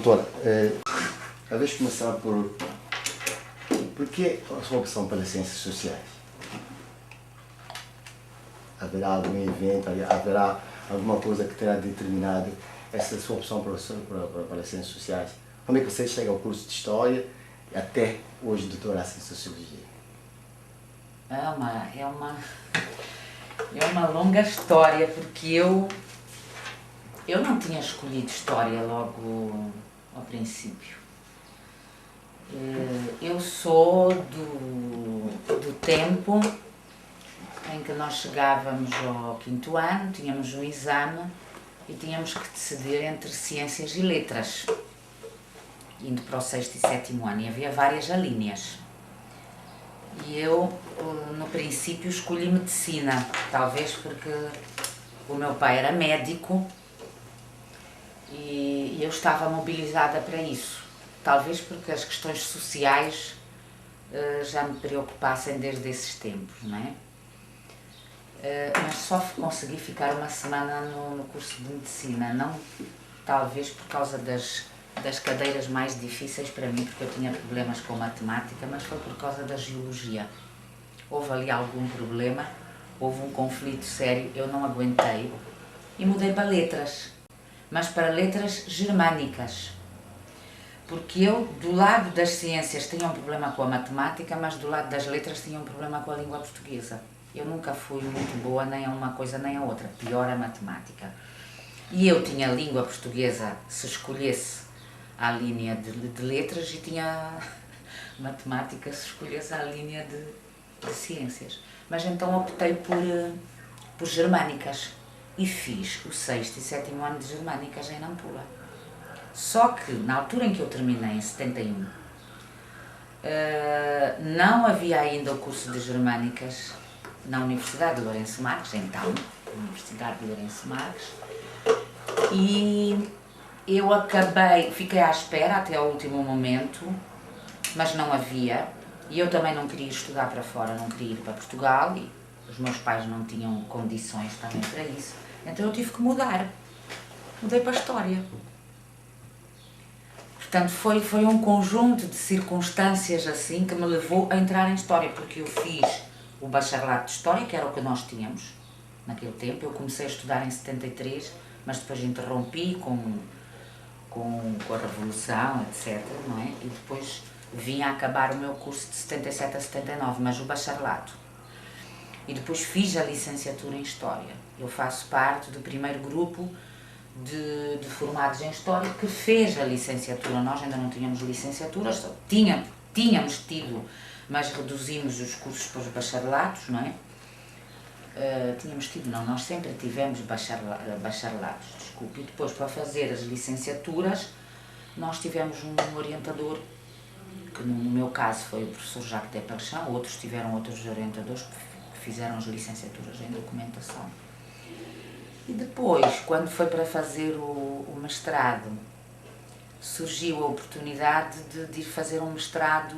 doutora, talvez começar por que a sua opção pelas ciências sociais? Haverá algum evento, haverá alguma coisa que terá determinado essa sua opção pelas ciências sociais? Como é que você chega ao curso de História e até hoje doutorar-se em Sociologia? É uma longa história, porque eu não tinha escolhido História logo ao princípio. Eu sou do tempo em que nós chegávamos ao 5º ano, tínhamos um exame e tínhamos que decidir entre Ciências e Letras, indo para o 6º e 7º ano, e havia várias alíneas. E eu, no princípio, escolhi Medicina, talvez porque o meu pai era médico e eu estava mobilizada para isso. Talvez porque as questões sociais já me preocupassem desde esses tempos, não é? Mas só consegui ficar uma semana no curso de Medicina, não talvez por causa das cadeiras mais difíceis para mim, porque eu tinha problemas com matemática, mas foi por causa da geologia. Houve ali algum problema, houve um conflito sério, eu não aguentei e mudei para letras, mas para letras germânicas. Porque eu, do lado das ciências, tinha um problema com a matemática, mas do lado das letras tinha um problema com a língua portuguesa. Eu nunca fui muito boa nem a uma coisa nem a outra, pior a matemática. E eu tinha língua portuguesa, se escolhesse a linha de letras, e tinha matemática, se escolhesse a linha de ciências. Mas então optei por germânicas e fiz o 6º e 7º ano de germânicas em Nampula. Só que, na altura em que eu terminei, em 71, não havia ainda o curso de Germânicas na Universidade de Lourenço Marques, então, Universidade de Lourenço Marques, e eu fiquei à espera até ao último momento, mas não havia, e eu também não queria estudar para fora, não queria ir para Portugal, e os meus pais não tinham condições também para isso, então eu tive que mudar. Mudei para a História. Portanto, foi um conjunto de circunstâncias assim que me levou a entrar em História, porque eu fiz o bacharelato de História, que era o que nós tínhamos naquele tempo. Eu comecei a estudar em 73, mas depois interrompi com a Revolução, etc., não é? E depois vim a acabar o meu curso de 77 a 79, mas o bacharelato. E depois fiz a licenciatura em História. Eu faço parte do primeiro grupo de formados em História que fez a licenciatura. Nós ainda não tínhamos licenciaturas, tínhamos tido, mas reduzimos os cursos para os bacharelatos, não é? Nós sempre tivemos bacharelatos, desculpe. E depois, para fazer as licenciaturas, nós tivemos um orientador, que no meu caso foi o professor Jacques Desplechin, outros tiveram outros orientadores que fizeram as licenciaturas em documentação. E depois, quando foi para fazer o mestrado, surgiu a oportunidade de ir fazer um mestrado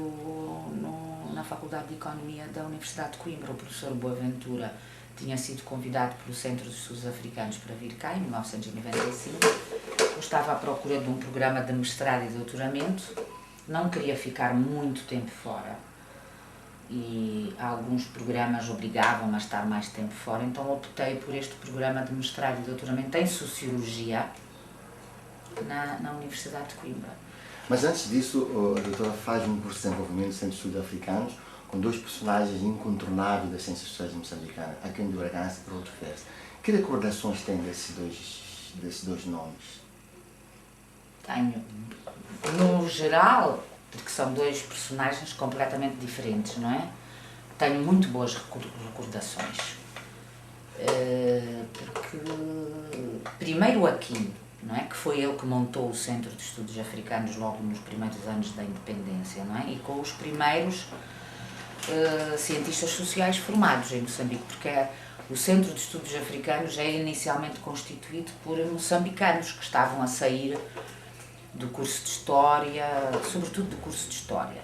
na Faculdade de Economia da Universidade de Coimbra. O professor Boaventura tinha sido convidado pelo Centro de Estudos Africanos para vir cá, em 1995. Eu estava à procura de um programa de mestrado e doutoramento, não queria ficar muito tempo fora, e alguns programas obrigavam-me a estar mais tempo fora, então optei por este programa de mestrado e doutoramento em Sociologia na Universidade de Coimbra. Mas antes disso, a doutora faz um curso de desenvolvimento do Centro de Estudos Africanos com dois personagens incontornáveis das ciências sociais moçambicanas, Aquino de Bragança e Rodolfo Fers. Que recordações tem desses dois nomes? Tenho, no geral, porque são dois personagens completamente diferentes, não é? Tenho muito boas recordações. Porque, primeiro, o Aquino, não é? Que foi ele que montou o Centro de Estudos Africanos logo nos primeiros anos da independência, não é? E com os primeiros cientistas sociais formados em Moçambique, porque o Centro de Estudos Africanos é inicialmente constituído por moçambicanos que estavam a sair do curso de História, sobretudo do curso de História.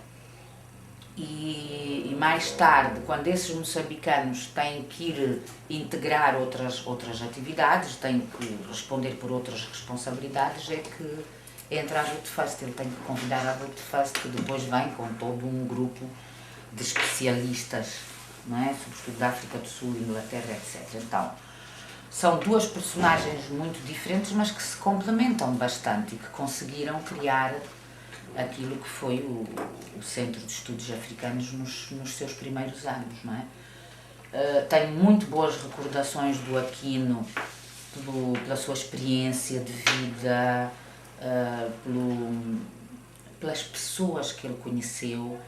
E mais tarde, quando esses moçambicanos têm que ir integrar outras atividades, têm que responder por outras responsabilidades, entra a Root First, ele tem que convidar a Root First, que depois vem com todo um grupo de especialistas, não é? Sobretudo da África do Sul, Inglaterra, etc. Então, são duas personagens muito diferentes, mas que se complementam bastante e que conseguiram criar aquilo que foi o Centro de Estudos Africanos nos seus primeiros anos, não é? Tenho muito boas recordações do Aquino, pela sua experiência de vida, pelas pessoas que ele conheceu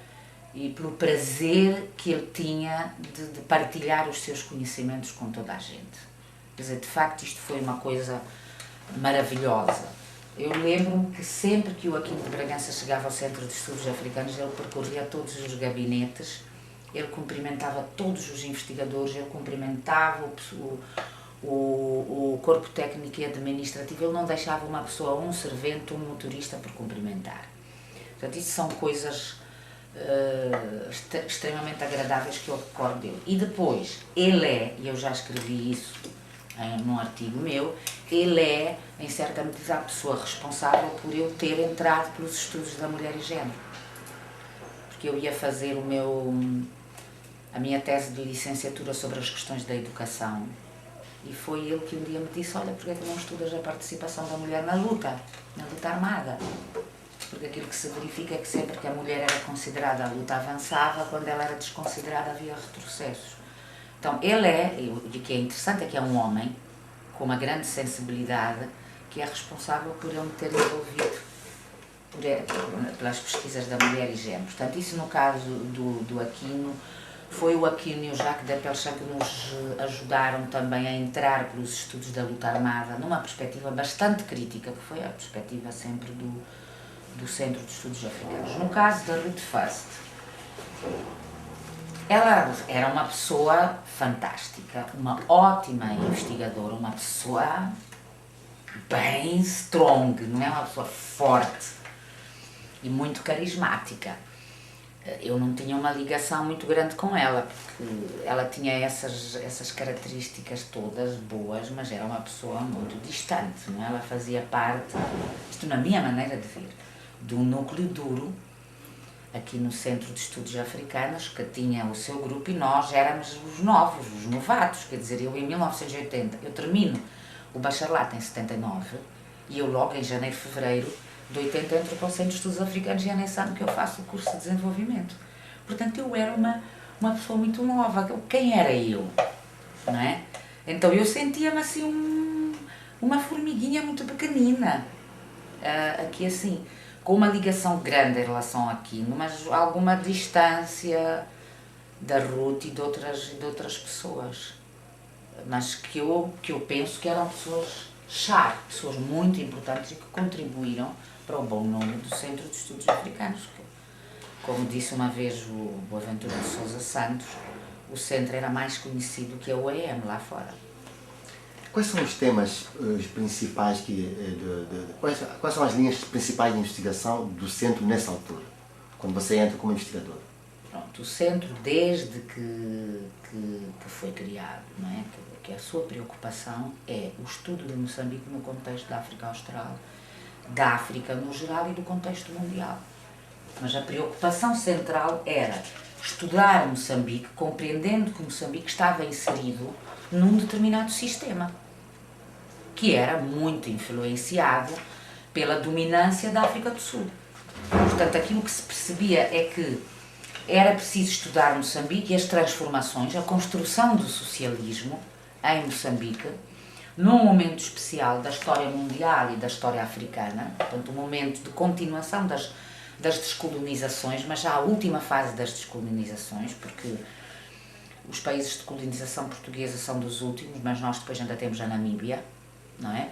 e pelo prazer que ele tinha de partilhar os seus conhecimentos com toda a gente. Quer dizer, de facto, isto foi uma coisa maravilhosa. Eu lembro-me que sempre que o Aquino de Bragança chegava ao Centro de Estudos Africanos, ele percorria todos os gabinetes, ele cumprimentava todos os investigadores, ele cumprimentava o corpo técnico e administrativo, ele não deixava uma pessoa, um servente, um motorista por cumprimentar. Portanto, isso são coisas extremamente agradáveis que eu recordo dele. E depois, ele é, e eu já escrevi isso num artigo meu, ele é, em certa medida, a pessoa responsável por eu ter entrado pelos estudos da mulher e género. Porque eu ia fazer a minha tese de licenciatura sobre as questões da educação e foi ele que um dia me disse: olha, porque é que não estudas a participação da mulher na luta armada? Porque aquilo que se verifica é que sempre que a mulher era considerada, a luta avançava, quando ela era desconsiderada havia retrocessos. Então ele é, e o que é interessante é que é um homem com uma grande sensibilidade que é responsável por eu me ter envolvido pelas pesquisas da mulher e género. Portanto, isso no caso do Aquino, foi o Aquino e o Jacques Depelchin que nos ajudaram também a entrar pelos estudos da luta armada numa perspectiva bastante crítica, que foi a perspectiva sempre do Centro de Estudos Africanos. No caso da Ruth First, ela era uma pessoa fantástica, uma ótima investigadora, uma pessoa bem strong, não é? Uma pessoa forte e muito carismática. Eu não tinha uma ligação muito grande com ela, porque ela tinha essas características todas boas, mas era uma pessoa muito distante, não é? Ela fazia parte, isto na minha maneira de ver, do núcleo duro aqui no Centro de Estudos Africanos, que tinha o seu grupo, e nós éramos os novos, os novatos. Quer dizer, eu em 1980, eu termino o bacharelato em 79, e eu logo em janeiro, fevereiro de 80 entro para o Centro de Estudos Africanos, e é nesse ano que eu faço o curso de desenvolvimento. Portanto, eu era uma pessoa muito nova. Quem era eu? Não é? Então eu sentia-me assim uma formiguinha muito pequenina, aqui assim, com uma ligação grande em relação àquilo, mas alguma distância da Ruth e de outras pessoas, mas que eu penso que eram pessoas-chave, pessoas muito importantes e que contribuíram para o bom nome do Centro de Estudos Africanos. Como disse uma vez o Boaventura de Sousa Santos, o centro era mais conhecido que a OEM lá fora. Quais são os temas principais, quais são as linhas principais de investigação do centro nessa altura, quando você entra como investigador? Pronto, o centro, desde que foi criado, não é? Que a sua preocupação é o estudo de Moçambique no contexto da África Austral, da África no geral e do contexto mundial. Mas a preocupação central era estudar Moçambique, compreendendo que Moçambique estava inserido num determinado sistema, que era muito influenciado pela dominância da África do Sul. Portanto, aquilo que se percebia é que era preciso estudar Moçambique e as transformações, a construção do socialismo em Moçambique, num momento especial da história mundial e da história africana, portanto, um momento de continuação das descolonizações, mas já a última fase das descolonizações, porque os países de colonização portuguesa são dos últimos, mas nós depois ainda temos a Namíbia, não é?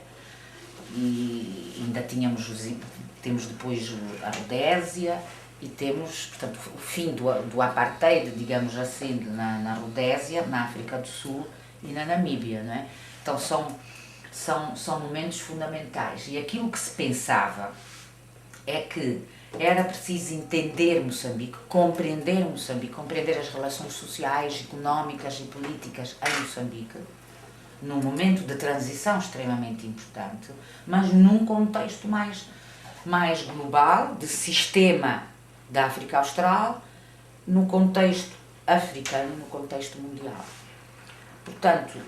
E ainda temos depois a Rodésia e temos, portanto, o fim do apartheid, digamos assim, na Rodésia, na África do Sul e na Namíbia, não é? Então são momentos fundamentais, e aquilo que se pensava é que era preciso entender Moçambique, compreender as relações sociais, económicas e políticas em Moçambique, num momento de transição extremamente importante, mas num contexto mais mais global, de sistema da África Austral, no contexto africano, no contexto mundial. Portanto,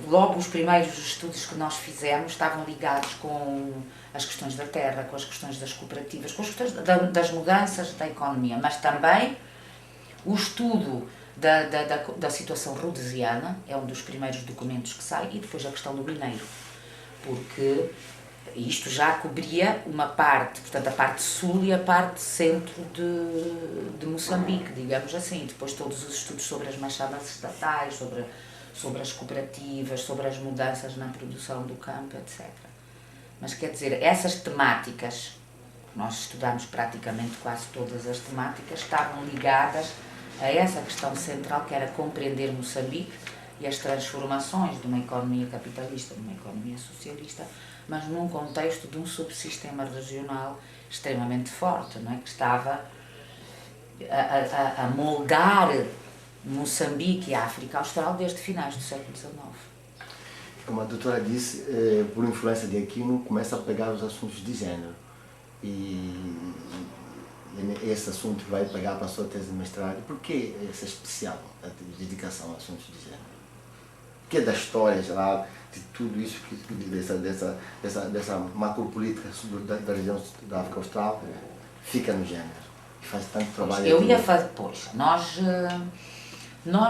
logo os primeiros estudos que nós fizemos estavam ligados com as questões da terra, com as questões das cooperativas, com as questões das mudanças da economia, mas também o estudo da situação rhodesiana, é um dos primeiros documentos que sai, e depois a questão do mineiro, porque isto já cobria uma parte, portanto a parte sul e a parte centro de Moçambique, digamos assim, depois todos os estudos sobre as machadas estatais, sobre as cooperativas, sobre as mudanças na produção do campo, etc. Mas quer dizer, essas temáticas, nós estudamos praticamente quase todas as temáticas, estavam ligadas a essa questão central que era compreender Moçambique e as transformações de uma economia capitalista, de uma economia socialista, mas num contexto de um subsistema regional extremamente forte, não é? Que estava a moldar Moçambique e a África Austral desde finais do século XIX. Como a doutora disse, por influência de Aquino, começa a pegar os assuntos de género. E esse assunto vai pegar para a sua tese de mestrado. Por que essa especial dedicação a assuntos de género? Por que da história geral, de tudo isso, dessa macropolítica da região da África Austral, fica no género? E faz tanto trabalho. Eu ia fazer, pois, nós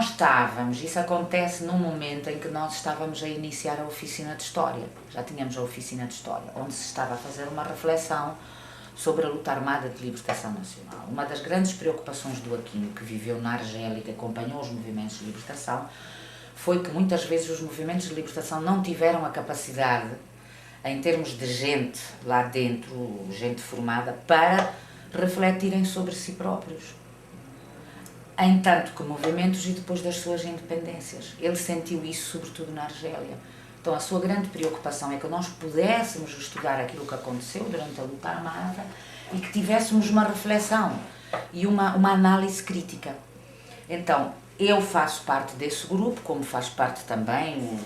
estávamos, isso acontece num momento em que nós estávamos a iniciar a oficina de História, já tínhamos a oficina de História, onde se estava a fazer uma reflexão sobre a luta armada de libertação nacional. Uma das grandes preocupações do Aquino, que viveu na Argélia e que acompanhou os movimentos de libertação, foi que muitas vezes os movimentos de libertação não tiveram a capacidade, em termos de gente lá dentro, gente formada, para refletirem sobre si próprios, em tanto que movimentos e depois das suas independências. Ele sentiu isso sobretudo na Argélia. Então a sua grande preocupação é que nós pudéssemos estudar aquilo que aconteceu durante a luta armada e que tivéssemos uma reflexão e uma análise crítica. Então, eu faço parte desse grupo, como faz parte também o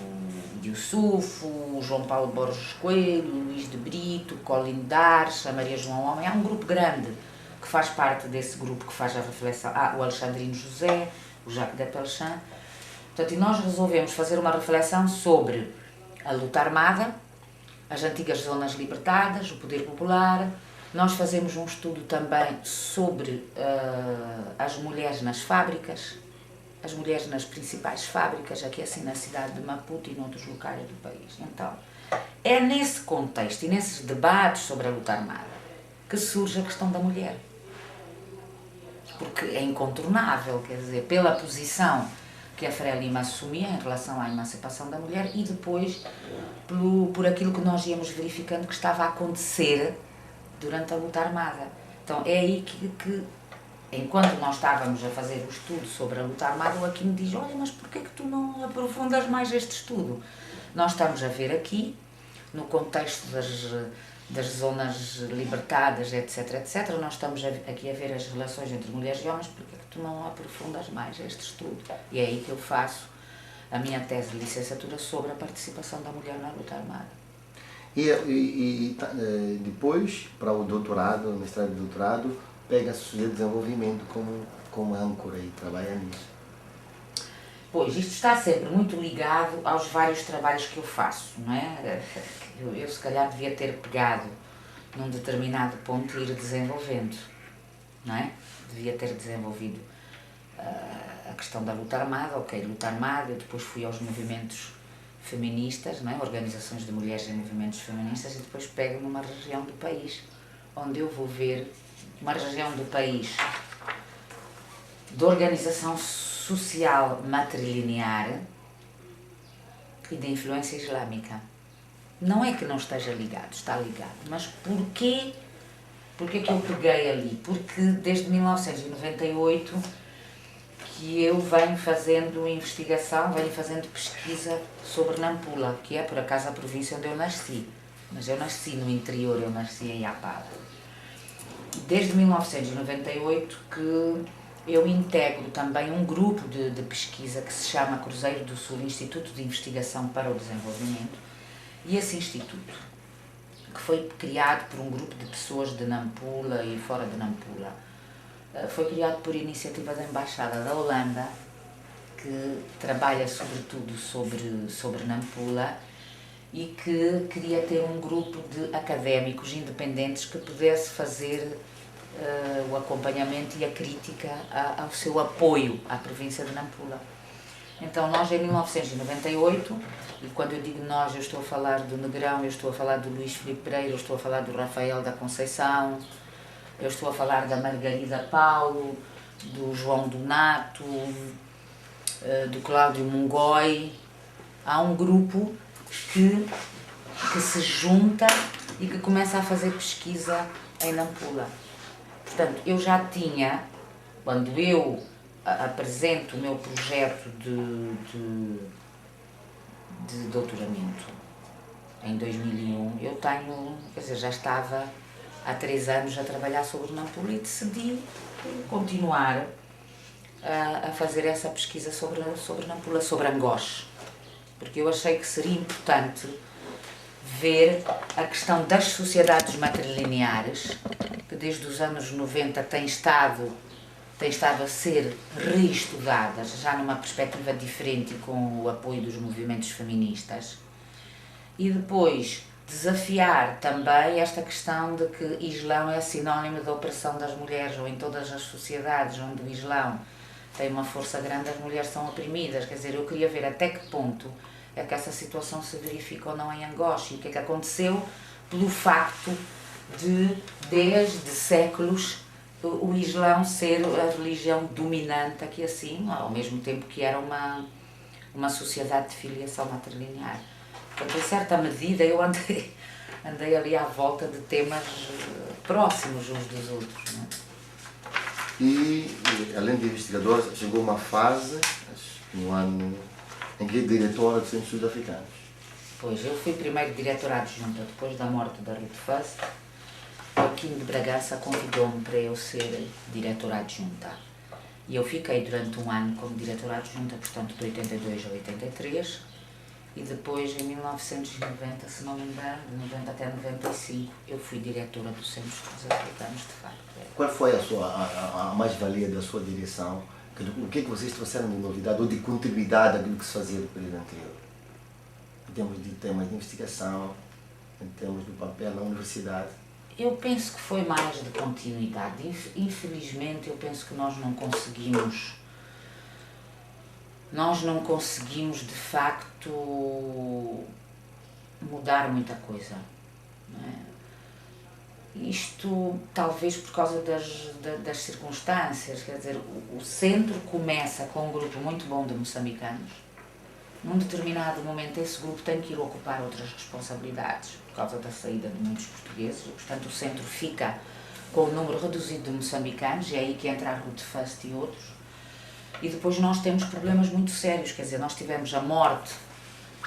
Yusuf, o João Paulo Borges Coelho, o Luís de Brito, o Colin Darche, a Maria João Homem. Há um grupo grande que faz parte desse grupo que faz a reflexão. O Alexandrino José, o Jacques Depelchin. Portanto, e nós resolvemos fazer uma reflexão sobre a luta armada, as antigas zonas libertadas, o poder popular. Nós fazemos um estudo também sobre as mulheres nas fábricas, as mulheres nas principais fábricas, aqui assim na cidade de Maputo e noutros locais do país. Então, é nesse contexto e nesses debates sobre a luta armada que surge a questão da mulher. Porque é incontornável, quer dizer, pela posição que a Frelimo assumia em relação à emancipação da mulher e depois por aquilo que nós íamos verificando que estava a acontecer durante a luta armada. Então é aí que enquanto nós estávamos a fazer o estudo sobre a luta armada, o Aquino diz: olha, mas porquê que tu não aprofundas mais este estudo? Nós estamos a ver aqui, no contexto das zonas libertadas, etc, etc, nós estamos aqui a ver as relações entre mulheres e homens, porque é que tu não aprofundas mais este estudo? E é aí que eu faço a minha tese de licenciatura sobre a participação da mulher na luta armada. E depois, para o doutorado, o mestrado e doutorado, pega-se o desenvolvimento como âncora e trabalha nisso. Pois, isto está sempre muito ligado aos vários trabalhos que eu faço, não é? Eu se calhar devia ter pegado num determinado ponto e ir desenvolvendo, não é? Devia ter desenvolvido a questão da luta armada, luta armada, eu depois fui aos movimentos feministas, não é? Organizações de mulheres em movimentos feministas, e depois pego numa região do país, onde eu vou ver uma região do país de organização social matrilinear e de influência islâmica. Não é que não esteja ligado, está ligado, mas porquê que eu peguei ali? Porque desde 1998 que eu venho fazendo investigação, venho fazendo pesquisa sobre Nampula, que é por acaso a província onde eu nasci, mas eu nasci no interior, eu nasci em Iapaba. Desde 1998 que eu integro também um grupo de pesquisa que se chama Cruzeiro do Sul Instituto de Investigação para o Desenvolvimento, e esse instituto que foi criado por um grupo de pessoas de Nampula e fora de Nampula. Foi criado por iniciativa da Embaixada da Holanda, que trabalha sobretudo sobre Nampula e que queria ter um grupo de académicos independentes que pudesse fazer o acompanhamento e a crítica ao seu apoio à província de Nampula. Então nós em 1998, e quando eu digo nós eu estou a falar do Negrão, eu estou a falar do Luís Filipe Pereira, eu estou a falar do Rafael da Conceição, eu estou a falar da Margarida Paulo, do João Donato, do Cláudio Mungói. Há um grupo que se junta e que começa a fazer pesquisa em Nampula. Portanto, eu já tinha, quando eu apresento o meu projeto de doutoramento em 2001, eu tenho, quer dizer, já estava há 3 anos a trabalhar sobre Nampula e decidi continuar a fazer essa pesquisa sobre Nampula, sobre Angoche, porque eu achei que seria importante ver a questão das sociedades matrilineares, que desde os anos 90 têm estado a ser reestudadas, já numa perspectiva diferente e com o apoio dos movimentos feministas, e depois desafiar também esta questão de que Islão é sinónimo da opressão das mulheres, ou em todas as sociedades onde o Islão tem uma força grande, as mulheres são oprimidas. Quer dizer, eu queria ver até que ponto é que essa situação se verifica ou não em Angoche, e o que é que aconteceu pelo facto de, desde séculos, o Islão ser a religião dominante aqui assim, ao mesmo tempo que era uma sociedade de filiação matrilinear. Portanto, em certa medida, eu andei ali à volta de temas próximos uns dos outros. Não é? E, além de investigadora, chegou uma fase, no ano em que é diretora do Centro de Estudos Africanos. Pois, eu fui primeiro diretora adjunta, depois da morte da Ruth First. Joaquim de Bragança convidou-me para eu ser diretora adjunta. E eu fiquei durante 1 ano como diretora adjunta, portanto, de 82 a 83. E depois, em 1990, se não me engano, de 90 até 95, eu fui diretora do Centro de Estudos Africanos, de facto. Qual foi a mais-valia da sua direção? O que é que vocês trouxeram de novidade ou de continuidade àquilo que se fazia no período anterior? Em termos de temas de investigação, em termos do papel na universidade? Eu penso que foi mais de continuidade. Infelizmente, eu penso que nós não conseguimos de facto mudar muita coisa. Não é? Isto talvez por causa das circunstâncias, quer dizer, o centro começa com um grupo muito bom de moçambicanos. Num determinado momento esse grupo tem que ir ocupar outras responsabilidades por causa da saída de muitos portugueses e, portanto, o centro fica com um número reduzido de moçambicanos, e é aí que entra a Ruth First e outros. E depois nós temos problemas muito sérios, quer dizer, nós tivemos a morte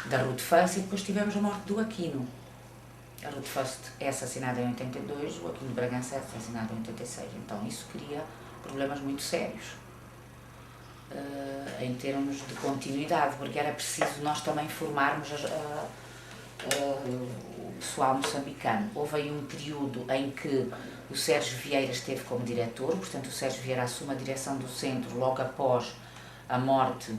da Ruth First e depois tivemos a morte do Aquino. A Ruth First é assassinada em 82, o Aquino de Bragança é assassinado em 86, então isso cria problemas muito sérios em termos de continuidade, porque era preciso nós também formarmos o pessoal moçambicano. Houve aí um período em que o Sérgio Vieira esteve como diretor, portanto o Sérgio Vieira assume a direção do centro logo após a morte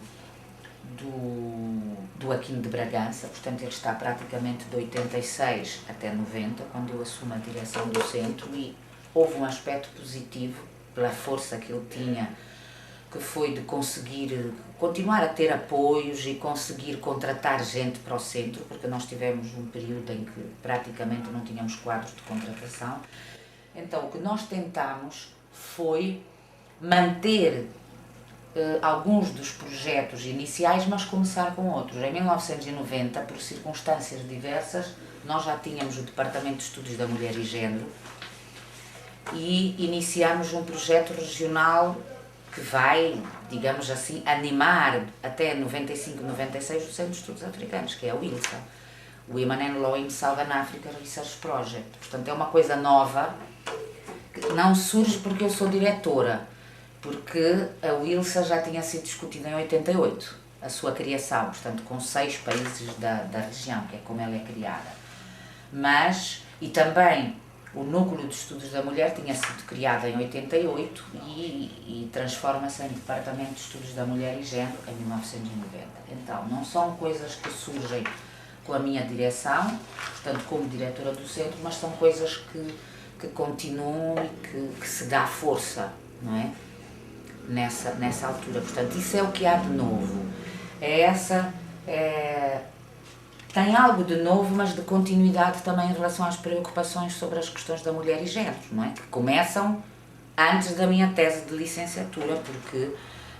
do Aquino de Bragança, portanto ele está praticamente de 86 até 90, quando eu assumo a direção do centro, e houve um aspecto positivo pela força que ele tinha, que foi de conseguir continuar a ter apoios e conseguir contratar gente para o centro, porque nós tivemos um período em que praticamente não tínhamos quadros de contratação. Então o que nós tentámos foi manter alguns dos projetos iniciais, mas começar com outros. Em 1990, por circunstâncias diversas, nós já tínhamos o Departamento de Estudos da Mulher e Género e iniciámos um projeto regional que vai, digamos assim, animar até 95, 96 o Centro de Estudos Africanos, que é o ILSA, Women and Law in Southern Africa Research Project. Portanto, é uma coisa nova, que não surge porque eu sou diretora, porque a ILSA já tinha sido discutida em 88, a sua criação, portanto, com 6 países da região, que é como ela é criada. Mas E também o Núcleo de Estudos da Mulher tinha sido criado em 88 e transforma-se em Departamento de Estudos da Mulher e Género em 1990. Então, não são coisas que surgem com a minha direção, portanto, como diretora do centro, mas são coisas que continuam e que se dá força, não é? Nessa altura. Portanto, isso é o que há de novo. Tem algo de novo, mas de continuidade também em relação às preocupações sobre as questões da mulher e género, não é? Que começam antes da minha tese de licenciatura, porque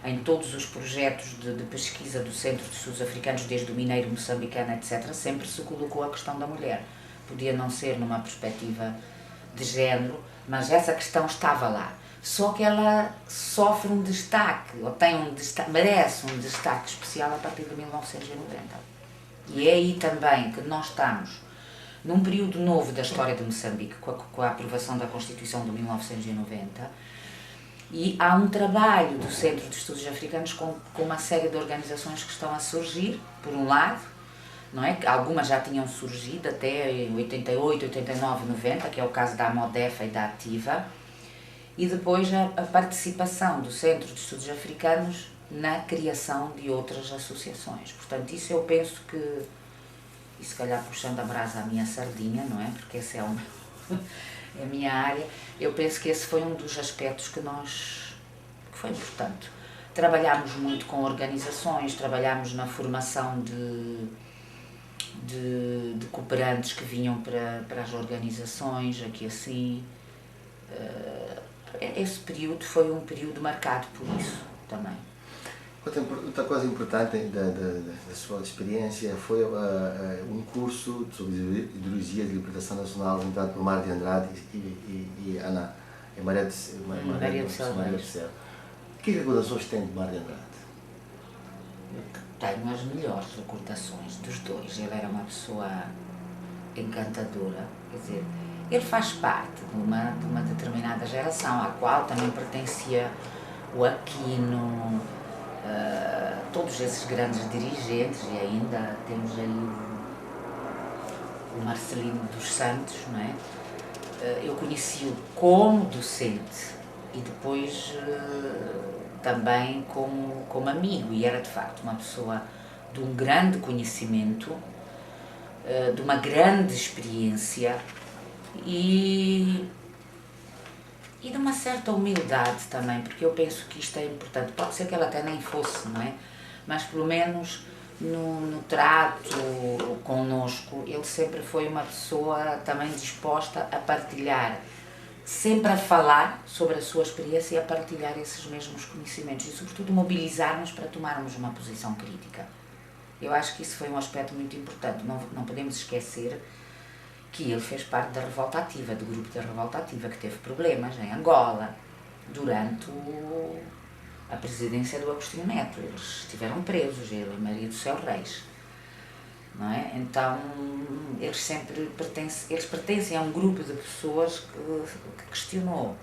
em todos os projetos de pesquisa do Centro de Estudos Africanos, desde o mineiro, moçambicano, etc., sempre se colocou a questão da mulher. Podia não ser numa perspectiva de género, mas essa questão estava lá. Só que ela sofre um destaque, ou merece um destaque especial a partir de 1990. E é aí também que nós estamos num período novo da história de Moçambique, com a aprovação da Constituição de 1990, e há um trabalho do Centro de Estudos Africanos com uma série de organizações que estão a surgir, por um lado, não é? Algumas já tinham surgido até em 88, 89, 90, que é o caso da Amodefa e da Ativa, e depois a participação do Centro de Estudos Africanos na criação de outras associações. Portanto, isso eu penso que, e se calhar puxando a brasa à minha sardinha, não é? Porque essa é a minha área, eu penso que esse foi um dos aspectos que foi importante. Trabalhámos muito com organizações, trabalhámos na formação de cooperantes que vinham para as organizações, aqui assim. Esse período foi um período marcado por isso também. Outra coisa importante da sua experiência foi um curso sobre ideologia de libertação nacional organizado por Mário de Andrade e Maria do Céu. Que recordações tem de Mário de Andrade? Tenho as melhores recordações dos dois. Ele era uma pessoa encantadora, quer dizer, ele faz parte de uma determinada geração, à qual também pertencia o Aquino, todos esses grandes dirigentes, e ainda temos aí o Marcelino dos Santos, não é? Eu conheci-o como docente e depois também como amigo, e era de facto uma pessoa de um grande conhecimento, de uma grande experiência e de uma certa humildade também, porque eu penso que isto é importante. Pode ser que ela até nem fosse, não é? Mas pelo menos no trato connosco, ele sempre foi uma pessoa também disposta a partilhar, sempre a falar sobre a sua experiência e a partilhar esses mesmos conhecimentos e sobretudo mobilizar-nos para tomarmos uma posição crítica. Eu acho que isso foi um aspecto muito importante. Não podemos esquecer que ele fez parte da Revolta Ativa, do grupo da Revolta Ativa, que teve problemas em Angola, durante a presidência do Agostinho Neto. Eles estiveram presos, ele e Maria do Céu Reis. Não é? Então, eles pertencem a um grupo de pessoas que questionou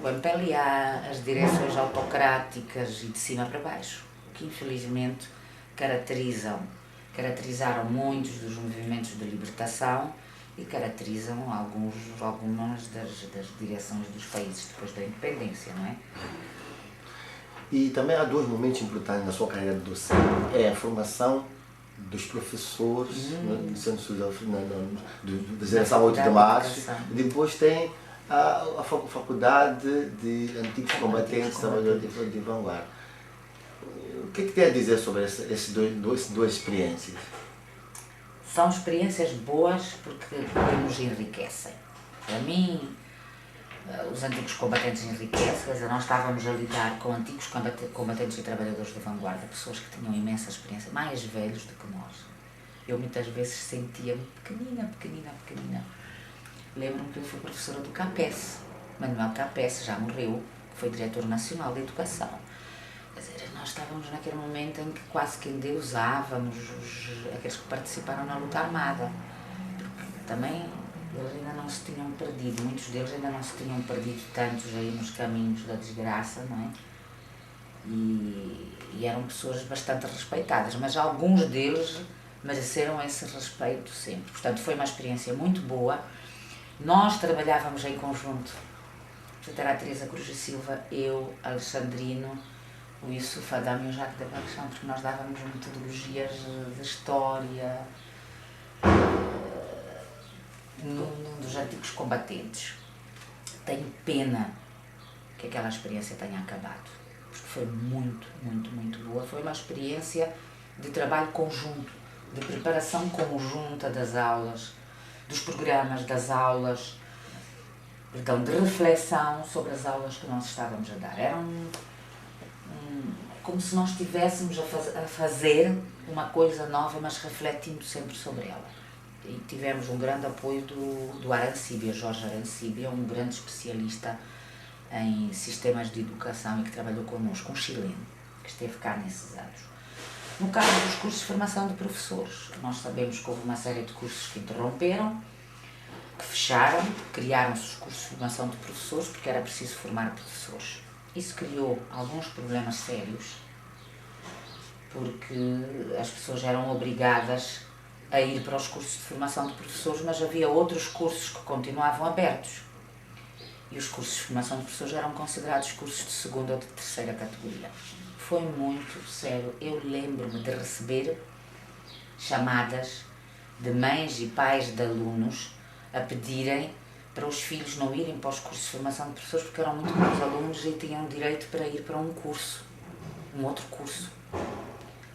o MPLA, as direções autocráticas e de cima para baixo, que infelizmente caracterizaram muitos dos movimentos de libertação e caracterizam algumas das direções dos países depois da independência, não é? E também há dois momentos importantes na sua carreira de docente. É a formação dos professores do Centro da geração 8 de março, e depois tem a faculdade de antigos combatentes de vanguarda. O que tem a dizer sobre essas duas experiências? São experiências boas porque nos enriquecem. Para mim, os antigos combatentes enriquecem, quer dizer, nós estávamos a lidar com antigos combatentes e trabalhadores de vanguarda, pessoas que tinham imensa experiência, mais velhos do que nós. Eu muitas vezes sentia-me pequenina. Lembro-me que eu fui professora do CAPES, Manuel CAPES, já morreu, que foi diretor nacional de educação. Quer dizer, nós estávamos naquele momento em que quase que endeusávamos aqueles que participaram na luta armada, porque também eles ainda não se tinham perdido, muitos deles ainda não se tinham perdido tantos aí nos caminhos da desgraça, não é? E eram pessoas bastante respeitadas, mas alguns deles mereceram esse respeito sempre. Portanto, foi uma experiência muito boa. Nós trabalhávamos em conjunto. Portanto, era a Teresa Cruz e Silva, eu, Alexandrino, o Yusuf Adam e o Jacques de Barchão, porque nós dávamos metodologias de história num dos antigos combatentes. Tenho pena que aquela experiência tenha acabado, porque foi muito, muito, muito boa. Foi uma experiência de trabalho conjunto, de preparação conjunta das aulas, dos programas das aulas, perdão, de reflexão sobre as aulas que nós estávamos a dar. Era como se nós estivéssemos a fazer uma coisa nova, mas refletindo sempre sobre ela. E tivemos um grande apoio do Arancibia, Jorge Arancibia, um grande especialista em sistemas de educação e que trabalhou connosco, um chileno, que esteve cá nesses anos. No caso dos cursos de formação de professores, nós sabemos que houve uma série de cursos que interromperam, que fecharam, criaram-se os cursos de formação de professores porque era preciso formar professores. Isso criou alguns problemas sérios, porque as pessoas eram obrigadas a ir para os cursos de formação de professores, mas havia outros cursos que continuavam abertos. E os cursos de formação de professores eram considerados cursos de segunda ou de terceira categoria. Foi muito sério. Eu lembro-me de receber chamadas de mães e pais de alunos a pedirem para os filhos não irem para os cursos de formação de professores porque eram muito bons alunos e tinham direito para ir para um curso, um outro curso.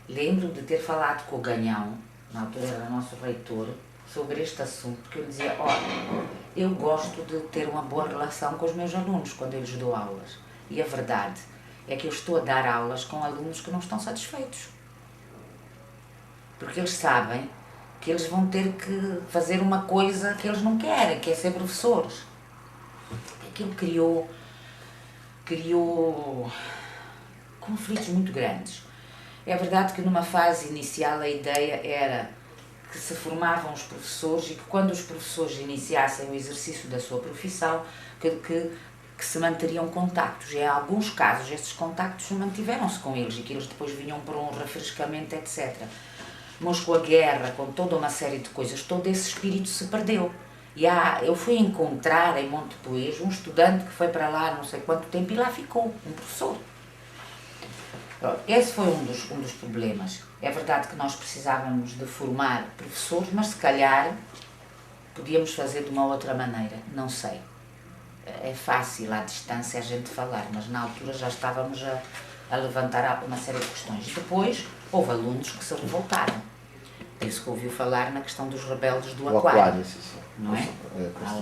Lembro de ter falado com o Ganhão, na altura era nosso reitor, sobre este assunto, porque eu dizia, olha, eu gosto de ter uma boa relação com os meus alunos quando eu lhes dou aulas. E a verdade é que eu estou a dar aulas com alunos que não estão satisfeitos. Porque eles sabem que eles vão ter que fazer uma coisa que eles não querem, que é ser professores. Aquilo criou conflitos muito grandes. É verdade que numa fase inicial a ideia era que se formavam os professores e que quando os professores iniciassem o exercício da sua profissão, que se manteriam contactos. E em alguns casos esses contactos mantiveram-se com eles e que eles depois vinham para um refrescamento, etc. Mas com a guerra, com toda uma série de coisas, todo esse espírito se perdeu. E eu fui encontrar em Montepuez um estudante que foi para lá não sei quanto tempo e lá ficou, um professor. Esse foi um dos problemas. É verdade que nós precisávamos de formar professores, mas se calhar podíamos fazer de uma outra maneira, não sei. É fácil à distância a gente falar, mas na altura já estávamos a levantar uma série de questões. Depois houve alunos que se revoltaram. Disse que ouviu falar na questão dos rebeldes do Aquário, sim. não é?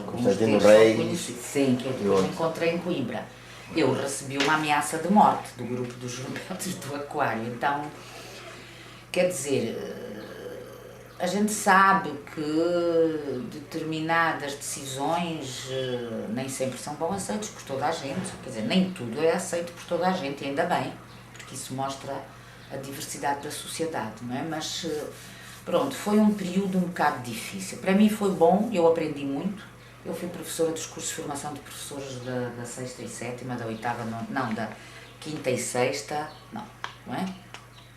Constantino Reis. Sim, que eu depois encontrei em Coimbra. Eu recebi uma ameaça de morte do grupo dos rebeldes do Aquário. Então, quer dizer, a gente sabe que determinadas decisões nem sempre são bom aceitas por toda a gente. Quer dizer, nem tudo é aceito por toda a gente, e ainda bem, porque isso mostra a diversidade da sociedade, não é? Mas, pronto, foi um período um bocado difícil. Para mim foi bom, eu aprendi muito. Eu fui professora dos cursos de formação de professores da 6ª e 7ª, da 8ª, não, da 5ª e 6ª, não é?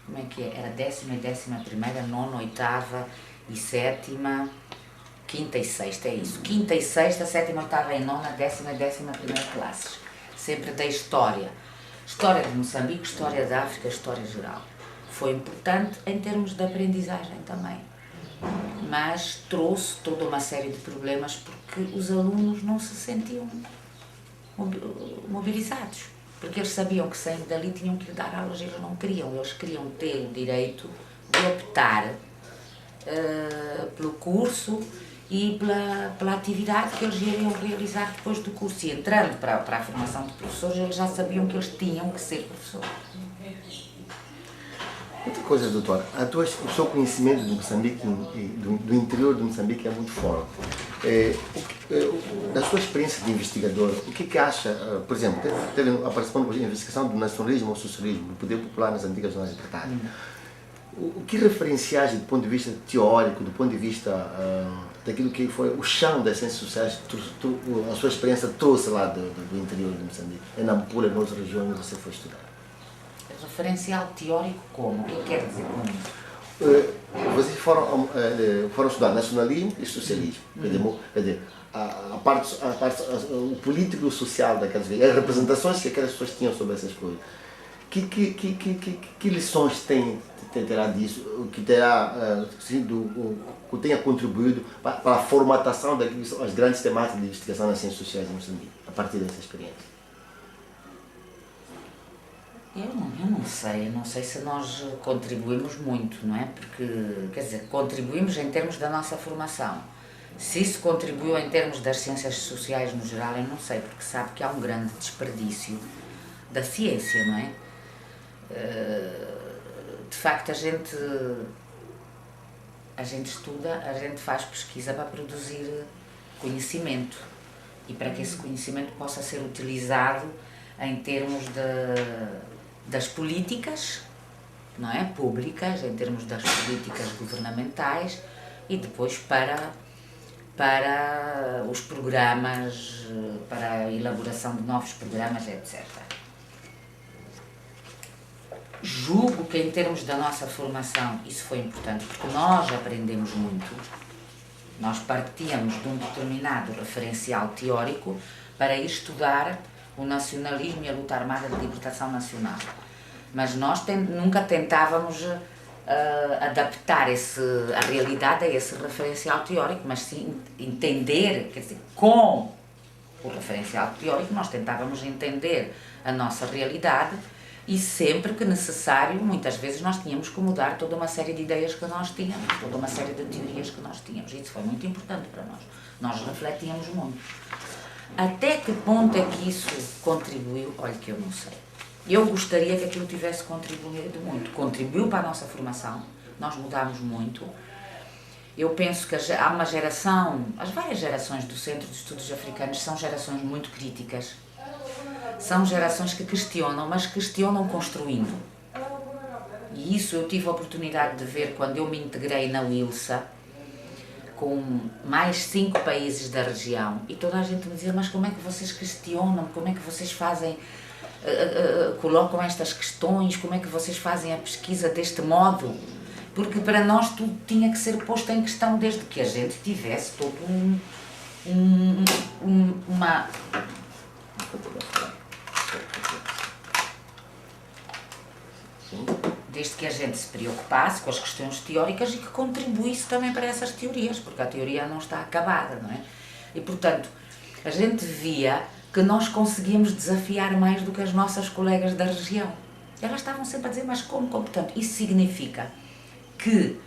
Como é que é? Era 10ª e 11ª, 9ª, 8ª e 7ª, 5ª e 6ª, é isso. 5ª e 6ª, 7ª, 8ª e 9ª, 10ª e 11ª classes. Sempre dei história. História de Moçambique, história da África, história geral. Foi importante em termos de aprendizagem também. Mas trouxe toda uma série de problemas porque os alunos não se sentiam mobilizados. Porque eles sabiam que saindo dali tinham que lhe dar aulas e eles não queriam. Eles queriam ter o direito de optar pelo curso e pela atividade que eles iriam realizar depois do curso. E entrando para a formação de professores, eles já sabiam que eles tinham que ser professores. Outra coisa, doutora, o seu conhecimento de Moçambique, do interior de Moçambique é muito forte. Da sua experiência de investigadora, o que acha, por exemplo, teve a participação da investigação do nacionalismo ou socialismo, do poder popular nas antigas zonas libertárias. O que referenciais, do ponto de vista teórico, do ponto de vista daquilo que foi o chão das ciências sociais, a sua experiência trouxe lá do interior de Moçambique, em Nampula, em outras regiões onde você foi estudar? Referencial teórico como? O que quer dizer com isso? Você foram estudar nacionalismo e socialismo. Quer dizer, o político e o social daquelas vezes, as representações que aquelas pessoas tinham sobre essas coisas. Que lições terá disso, que terá sido, que tenha contribuído para a formatação das grandes temáticas de investigação nas ciências sociais em Moçambique, a partir dessa experiência? Eu não sei se nós contribuímos muito, não é? Porque, quer dizer, contribuímos em termos da nossa formação. Se isso contribuiu em termos das ciências sociais no geral, eu não sei, porque sabe que há um grande desperdício da ciência, não é? De facto, a gente estuda, a gente faz pesquisa para produzir conhecimento e para que esse conhecimento possa ser utilizado em termos das políticas, não é? Públicas, em termos das políticas governamentais e depois para os programas, para a elaboração de novos programas, etc. Julgo que em termos da nossa formação isso foi importante, porque nós aprendemos muito. Nós partíamos de um determinado referencial teórico para ir estudar o nacionalismo e a luta armada de libertação nacional. Mas nós nunca tentávamos adaptar a realidade a esse referencial teórico, mas sim entender, quer dizer, com o referencial teórico nós tentávamos entender a nossa realidade. E sempre que necessário, muitas vezes nós tínhamos que mudar toda uma série de ideias que nós tínhamos, toda uma série de teorias que nós tínhamos. E isso foi muito importante para nós. Nós refletíamos muito. Até que ponto é que isso contribuiu? Olha que eu não sei. Eu gostaria que aquilo tivesse contribuído muito. Contribuiu para a nossa formação, nós mudámos muito. Eu penso que há uma geração, as várias gerações do Centro de Estudos Africanos são gerações muito críticas. São gerações que questionam, mas questionam construindo. E isso eu tive a oportunidade de ver quando eu me integrei na UILSA, com mais 5 países da região. E toda a gente me dizia, mas como é que vocês questionam? Como é que vocês fazem, colocam estas questões? Como é que vocês fazem a pesquisa deste modo? Porque para nós tudo tinha que ser posto em questão desde que a gente tivesse todo uma... Desde que a gente se preocupasse com as questões teóricas e que contribuísse também para essas teorias, porque a teoria não está acabada, não é? E, portanto, a gente via que nós conseguíamos desafiar mais do que as nossas colegas da região. Elas estavam sempre a dizer, mas como? Portanto, isso significa que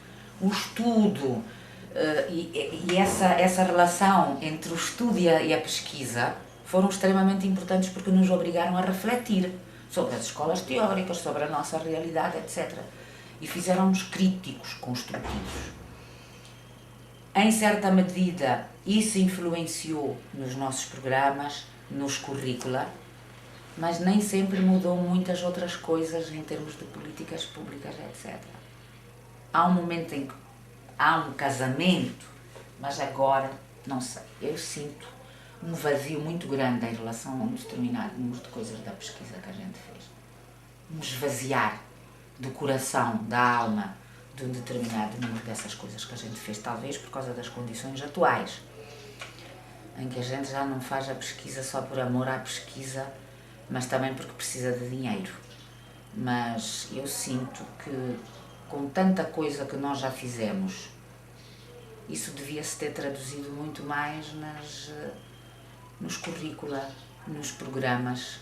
o estudo e essa relação entre o estudo e a pesquisa foram extremamente importantes porque nos obrigaram a refletir sobre as escolas teóricas, sobre a nossa realidade, etc. E fizeram-nos críticos construtivos. Em certa medida, isso influenciou nos nossos programas, nos currícula, mas nem sempre mudou muitas outras coisas em termos de políticas públicas, etc. Há um momento em que há um casamento, mas agora, não sei, eu sinto um vazio muito grande em relação a um determinado número de coisas da pesquisa que a gente fez. Um esvaziar do coração, da alma, de um determinado número dessas coisas que a gente fez, talvez por causa das condições atuais, em que a gente já não faz a pesquisa só por amor à pesquisa, mas também porque precisa de dinheiro. Mas eu sinto que, com tanta coisa que nós já fizemos, isso devia-se ter traduzido muito mais nos currícula, nos programas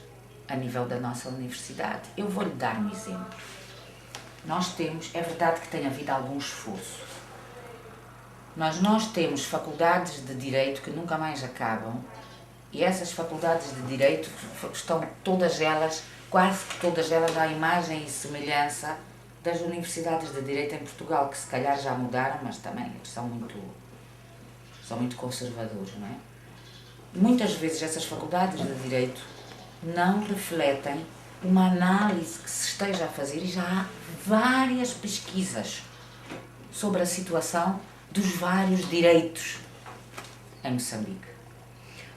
a nível da nossa universidade. Eu vou-lhe dar um exemplo. Nós temos, é verdade que tem havido algum esforço, mas nós temos faculdades de Direito que nunca mais acabam e essas faculdades de Direito estão todas elas, quase que todas elas, à imagem e semelhança das universidades de Direito em Portugal, que se calhar já mudaram, mas também são muito conservadores, não é? Muitas vezes essas faculdades de Direito não refletem uma análise que se esteja a fazer e já há várias pesquisas sobre a situação dos vários direitos em Moçambique,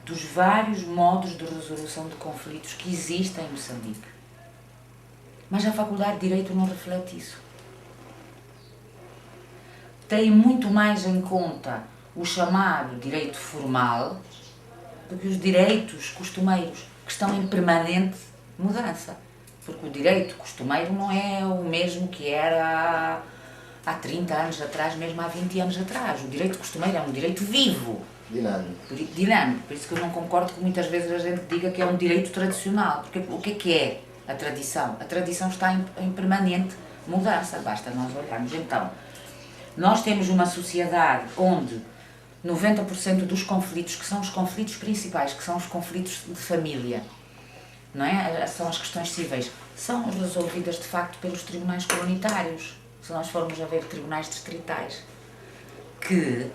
dos vários modos de resolução de conflitos que existem em Moçambique. Mas a Faculdade de Direito não reflete isso. têm muito mais em conta o chamado direito formal do que os direitos costumeiros, que estão em permanente mudança. Porque o direito costumeiro não é o mesmo que era há 30 anos atrás, mesmo há 20 anos atrás. O direito costumeiro é um direito vivo. Dinâmico. Dinâmico. Por isso que eu não concordo que muitas vezes a gente diga que é um direito tradicional. Porque o que é a tradição? A tradição está em permanente mudança. Basta nós olharmos. Então, nós temos uma sociedade onde 90% dos conflitos, que são os conflitos principais, que são os conflitos de família, não é? São as questões cíveis, são resolvidas de facto pelos tribunais comunitários. Se nós formos a ver tribunais distritais, que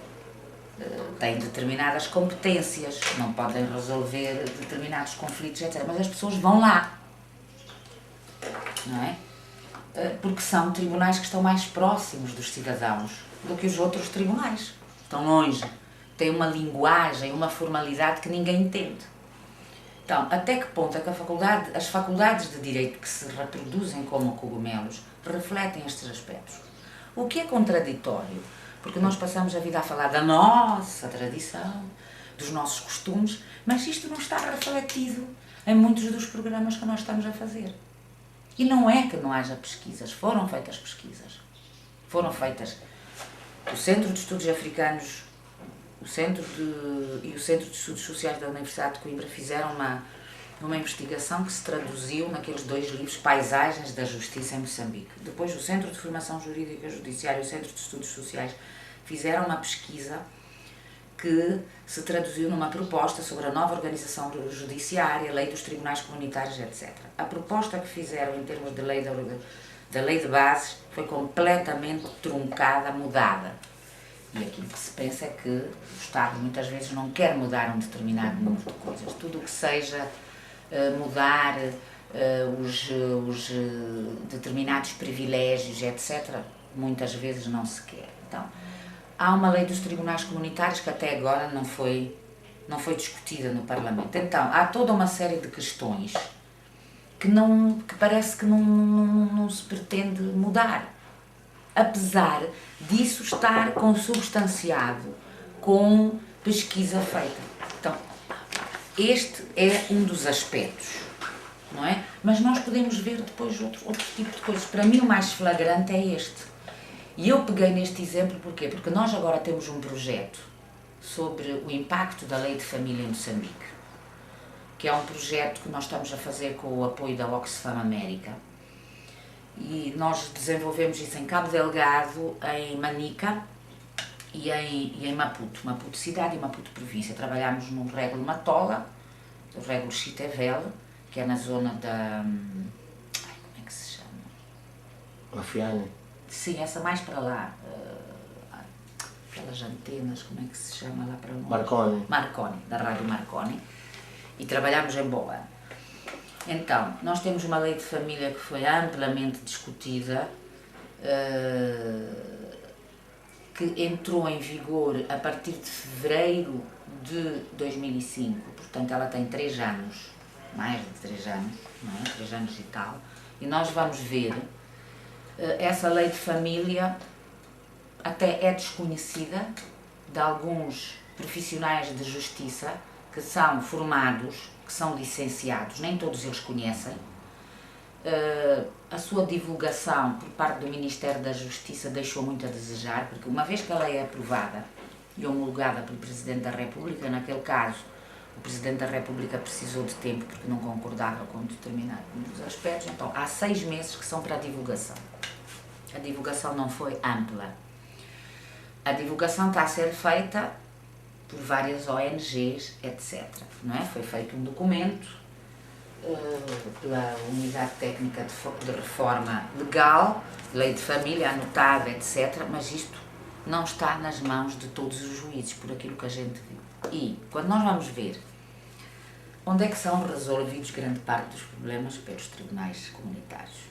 têm determinadas competências, não podem resolver determinados conflitos, etc. Mas as pessoas vão lá, não é? Porque são tribunais que estão mais próximos dos cidadãos do que os outros tribunais. Estão longe, têm uma linguagem, uma formalidade que ninguém entende. Então, até que ponto é que as faculdades de direito que se reproduzem como cogumelos refletem estes aspectos? O que é contraditório, porque nós passamos a vida a falar da nossa tradição, dos nossos costumes, mas isto não está refletido em muitos dos programas que nós estamos a fazer. E não é que não haja pesquisas, foram feitas pesquisas. Foram feitas. O Centro de Estudos Africanos e o Centro de Estudos Sociais da Universidade de Coimbra fizeram uma investigação que se traduziu naqueles 2 livros, Paisagens da Justiça em Moçambique. Depois o Centro de Formação Jurídica Judiciária e o Centro de Estudos Sociais fizeram uma pesquisa que se traduziu numa proposta sobre a nova organização judiciária, lei dos tribunais comunitários, etc. A proposta que fizeram em termos de lei da lei de bases foi completamente truncada, mudada. E aquilo que se pensa é que o Estado muitas vezes não quer mudar um determinado número de coisas. Tudo o que seja mudar os determinados privilégios, etc., muitas vezes não se quer. Então, há uma lei dos tribunais comunitários que até agora não foi discutida no Parlamento. Então, há toda uma série de questões que parece que não se pretende mudar. Apesar disso estar consubstanciado com pesquisa feita. Então, este é um dos aspectos, não é? Mas nós podemos ver depois outro tipo de coisas. Para mim o mais flagrante é este. E eu peguei neste exemplo porquê? Porque nós agora temos um projeto sobre o impacto da Lei de Família em Moçambique, que é um projeto que nós estamos a fazer com o apoio da Oxfam América. E nós desenvolvemos isso em Cabo Delgado, em Manica e em Maputo. Maputo cidade e Maputo província. Trabalhamos no Régulo Matola, o Régulo Chitevel, que é na zona da... como é que se chama? Lafiane. Sim, essa mais para lá. Aquelas antenas, como é que se chama lá para o Marconi. Marconi, da Rádio Marconi. E trabalhamos em Boa. Então, nós temos uma lei de família que foi amplamente discutida, que entrou em vigor a partir de fevereiro de 2005, portanto ela tem 3 anos, mais de 3 anos, não é? 3 anos e tal, e nós vamos ver, essa lei de família até é desconhecida de alguns profissionais de justiça que são formados, que são licenciados, nem todos eles conhecem. A sua divulgação por parte do Ministério da Justiça deixou muito a desejar, porque uma vez que a lei é aprovada e homologada pelo Presidente da República, naquele caso o Presidente da República precisou de tempo porque não concordava com determinados aspectos, então há 6 meses que são para a divulgação. A divulgação não foi ampla. A divulgação está a ser feita por várias ONGs, etc. Não é? Foi feito um documento pela Unidade Técnica de Reforma Legal, Lei de Família, anotada, etc. Mas isto não está nas mãos de todos os juízes, por aquilo que a gente viu. E, quando nós vamos ver onde é que são resolvidos grande parte dos problemas pelos tribunais comunitários,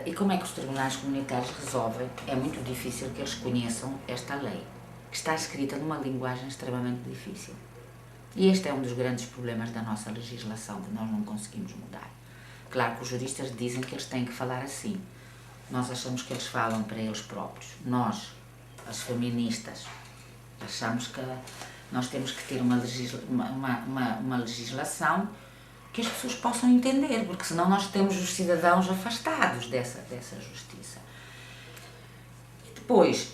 e como é que os tribunais comunitários resolvem, é muito difícil que eles conheçam esta lei, que está escrita numa linguagem extremamente difícil. E este é um dos grandes problemas da nossa legislação, que nós não conseguimos mudar. Claro que os juristas dizem que eles têm que falar assim, nós achamos que eles falam para eles próprios. Nós, as feministas, achamos que nós temos que ter uma legislação que as pessoas possam entender, porque senão nós temos os cidadãos afastados dessa justiça. E depois,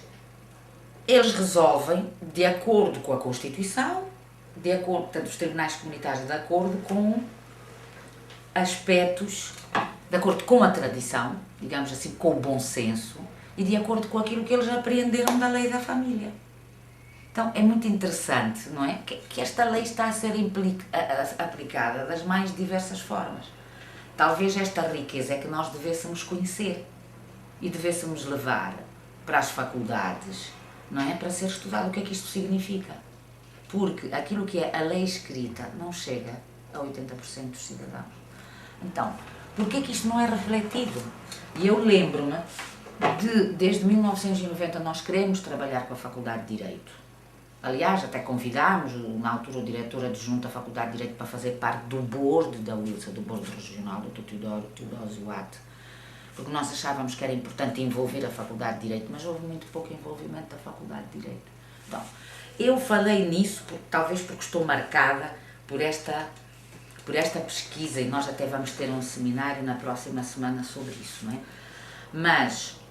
eles resolvem de acordo com a Constituição, portanto, os tribunais comunitários de acordo com aspectos, de acordo com a tradição, digamos assim, com o bom senso, e de acordo com aquilo que eles apreenderam da lei da família. Então, é muito interessante, não é? Que esta lei está a ser aplicada das mais diversas formas. Talvez esta riqueza é que nós devêssemos conhecer e devêssemos levar para as faculdades, não é? Para ser estudado o que é que isto significa. Porque aquilo que é a lei escrita não chega a 80% dos cidadãos. Então, porquê que isto não é refletido? E eu lembro-me desde 1990 nós queremos trabalhar com a Faculdade de Direito. Aliás, até convidámos, na altura, o diretor adjunto da Faculdade de Direito para fazer parte do board da UILSA, do board regional, do Dr. Teodósio Watt, porque nós achávamos que era importante envolver a Faculdade de Direito, mas houve muito pouco envolvimento da Faculdade de Direito. Então, eu falei nisso, talvez porque estou marcada por esta pesquisa, e nós até vamos ter um seminário na próxima semana sobre isso, não é? Mas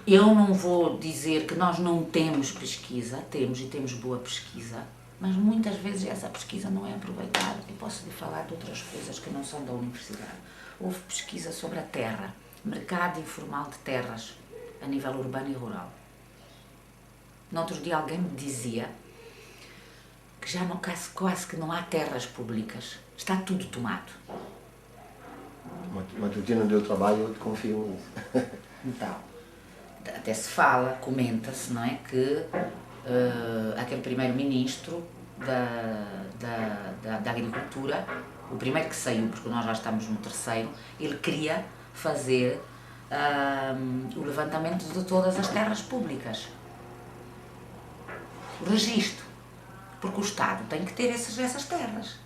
eu não vou dizer que nós não temos pesquisa, temos e temos boa pesquisa, mas muitas vezes essa pesquisa não é aproveitada. Eu posso lhe falar de outras coisas que não são da universidade. Houve pesquisa sobre a terra, mercado informal de terras, a nível urbano e rural. No outro dia alguém me dizia que já não, quase que não há terras públicas, está tudo tomado. Mas tu não deu trabalho, eu te confio nisso. Então, até se fala, comenta-se, não é, que aquele primeiro-ministro da Agricultura, o primeiro que saiu, porque nós já estamos no terceiro, ele queria fazer o levantamento de todas as terras públicas. O registro, porque o Estado tem que ter essas terras.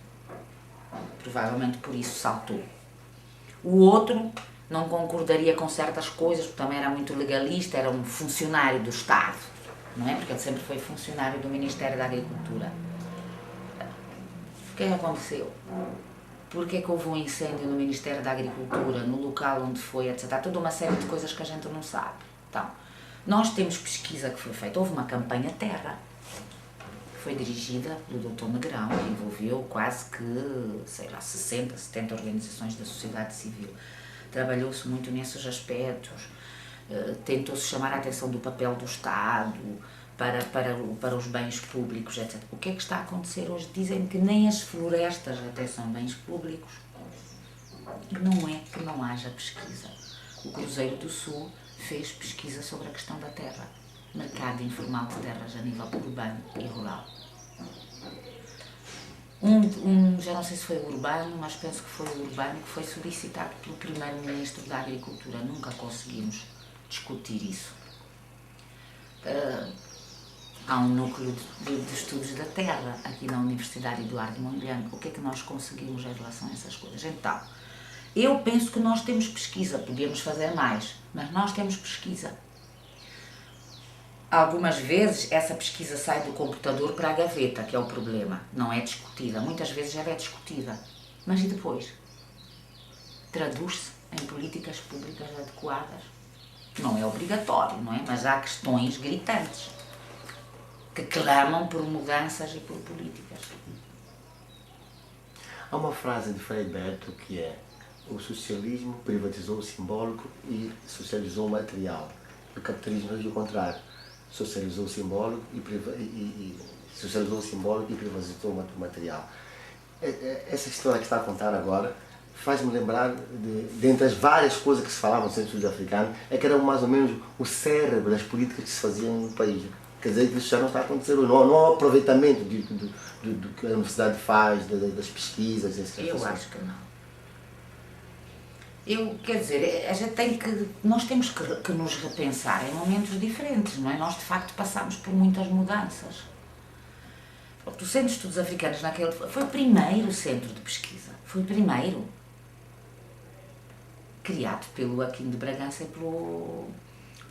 Provavelmente por isso saltou. O outro não concordaria com certas coisas, porque também era muito legalista, era um funcionário do Estado, não é? Porque ele sempre foi funcionário do Ministério da Agricultura. O que é que aconteceu? Porque é que houve um incêndio no Ministério da Agricultura, no local onde foi, etc. Há toda uma série de coisas que a gente não sabe. Então, nós temos pesquisa que foi feita, houve uma campanha Terra, que foi dirigida pelo Dr. Negrão, que envolveu quase que, sei lá, 60, 70 organizações da sociedade civil. Trabalhou-se muito nesses aspectos, tentou-se chamar a atenção do papel do Estado para os bens públicos, etc. O que é que está a acontecer hoje? Dizem que nem as florestas até são bens públicos. Não é que não haja pesquisa. O Cruzeiro do Sul fez pesquisa sobre a questão da terra, mercado informal de terras a nível urbano e rural. Já não sei se foi o urbano, mas penso que foi o urbano que foi solicitado pelo primeiro-ministro da Agricultura. Nunca conseguimos discutir isso. Há um núcleo de estudos da terra aqui na Universidade Eduardo Mondlane. O que é que nós conseguimos em relação a essas coisas? Então, eu penso que nós temos pesquisa, podíamos fazer mais, mas nós temos pesquisa. Algumas vezes essa pesquisa sai do computador para a gaveta, que é o problema, não é discutida. Muitas vezes já é discutida. Mas e depois? Traduz-se em políticas públicas adequadas? Não é obrigatório, não é? Mas há questões gritantes que clamam por mudanças e por políticas. Há uma frase de Frei Beto que é: o socialismo privatizou o simbólico e socializou o material. O capitalismo é o contrário. Socializou o simbólico e socializou o simbólico e privatizou o material. Essa história que está a contar agora faz-me lembrar de entre as várias coisas que se falavam no centro sul-africano, é que era mais ou menos o cérebro das políticas que se faziam no país. Quer dizer que isso já não está acontecendo, não há aproveitamento do que a universidade faz, das pesquisas, etc. Eu acho que não. Quer dizer, nós temos que nos repensar em momentos diferentes, não é? Nós, de facto, passamos por muitas mudanças. O Centro de Estudos Africanos foi o primeiro centro de pesquisa. Foi o primeiro. criado pelo Aquino de Bragança e pelo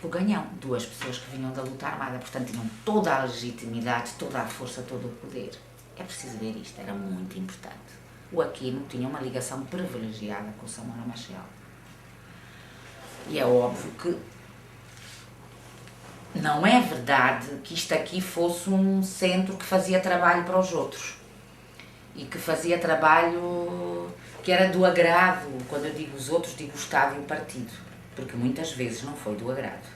Ganhão, duas pessoas que vinham da luta armada, portanto tinham toda a legitimidade, toda a força, todo o poder. É preciso ver isto, era muito importante. O Aquino tinha uma ligação privilegiada com o Samora Machel. E é óbvio que não é verdade que isto aqui fosse um centro que fazia trabalho para os outros e que fazia trabalho que era do agrado. Quando eu digo os outros, digo o Estado e o partido, porque muitas vezes não foi do agrado.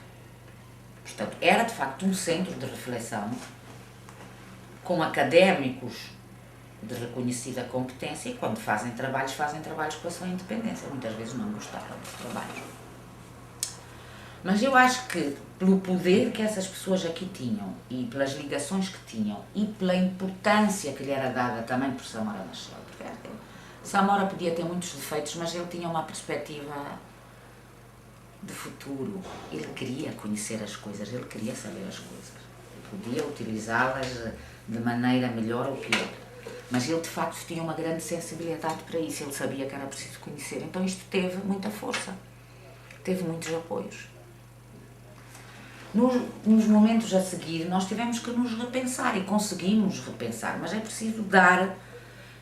Portanto, era de facto um centro de reflexão com académicos de reconhecida competência e quando fazem trabalhos com a sua independência. Muitas vezes não gostaram dos trabalhos. Mas eu acho que, pelo poder que essas pessoas aqui tinham, e pelas ligações que tinham, e pela importância que lhe era dada também por Samora Machel, porque Samora podia ter muitos defeitos, mas ele tinha uma perspectiva de futuro. Ele queria conhecer as coisas, ele queria saber as coisas. Ele podia utilizá-las de maneira melhor ou pior. Mas ele, de facto, tinha uma grande sensibilidade para isso. Ele sabia que era preciso conhecer. Então isto teve muita força. Teve muitos apoios. Nos momentos a seguir, nós tivemos que nos repensar e conseguimos repensar, mas é preciso dar,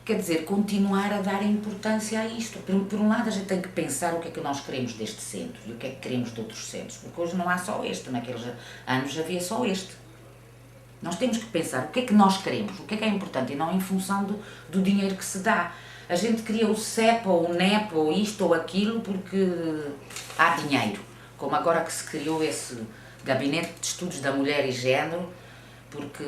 quer dizer, continuar a dar importância a isto. Por um lado, a gente tem que pensar o que é que nós queremos deste centro e o que é que queremos de outros centros, porque hoje não há só este, naqueles anos havia só este. Nós temos que pensar o que é que nós queremos, o que é importante e não em função do dinheiro que se dá. A gente cria o CEP ou o NEP ou isto ou aquilo porque há dinheiro, como agora que se criou esse Gabinete de Estudos da Mulher e Género, porque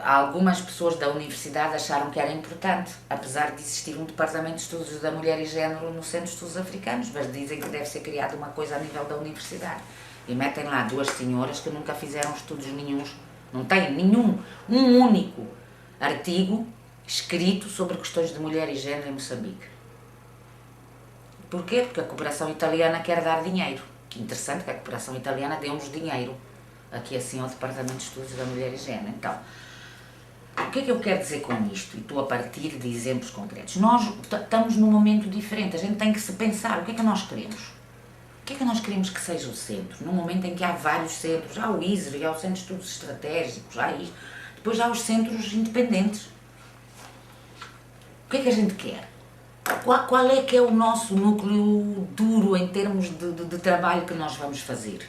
algumas pessoas da universidade acharam que era importante, apesar de existir um Departamento de Estudos da Mulher e Género no Centro de Estudos Africanos, mas dizem que deve ser criada uma coisa a nível da universidade. E metem lá duas senhoras que nunca fizeram estudos nenhuns, não têm um único artigo escrito sobre questões de mulher e género em Moçambique. Porquê? Porque a cooperação italiana quer dar dinheiro. Que interessante que a cooperação italiana deu-nos dinheiro aqui assim ao Departamento de Estudos da Mulher e Género. Então, o que é que eu quero dizer com isto? E estou a partir de exemplos concretos. Nós estamos num momento diferente, a gente tem que se pensar o que é que nós queremos. O que é que nós queremos que seja o centro? Num momento em que há vários centros, há o ISRE, há o Centro de Estudos Estratégicos, há isto, depois há os centros independentes. O que é que a gente quer? Qual é que é o nosso núcleo duro em termos de trabalho que nós vamos fazer?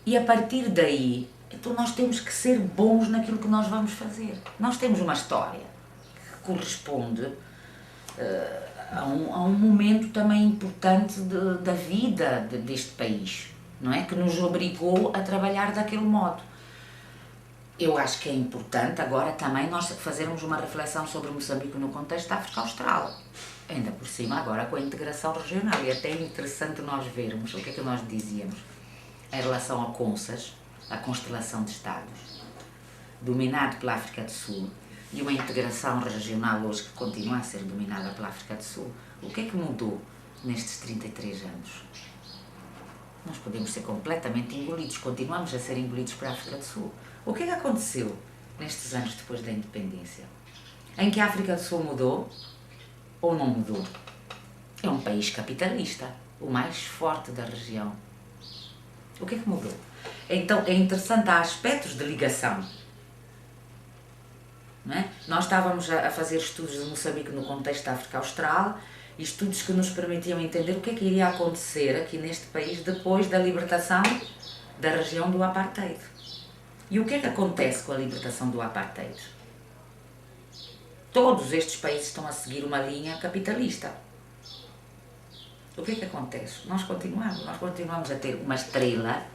E a partir daí, então nós temos que ser bons naquilo que nós vamos fazer. Nós temos uma história que corresponde a um momento também importante da vida deste país, não é? Que nos obrigou a trabalhar daquele modo. Eu acho que é importante agora também nós fazermos uma reflexão sobre Moçambique no contexto da África Austral. Ainda por cima agora com a integração regional. E até é interessante nós vermos o que é que nós dizíamos em relação ao CONSAS, a constelação de Estados, dominado pela África do Sul, e uma integração regional hoje que continua a ser dominada pela África do Sul. O que é que mudou nestes 33 anos? Nós podemos ser completamente engolidos, continuamos a ser engolidos pela África do Sul. O que é que aconteceu nestes anos depois da independência? Em que a África do Sul mudou ou não mudou? É um país capitalista, o mais forte da região. O que é que mudou? Então é interessante, há aspectos de ligação. Não é? Nós estávamos a fazer estudos de Moçambique no contexto da África Austral, e estudos que nos permitiam entender o que é que iria acontecer aqui neste país depois da libertação da região do Apartheid. E o que é que acontece com a libertação do Apartheid? Todos estes países estão a seguir uma linha capitalista. O que é que acontece? Nós continuamos a ter uma estrela,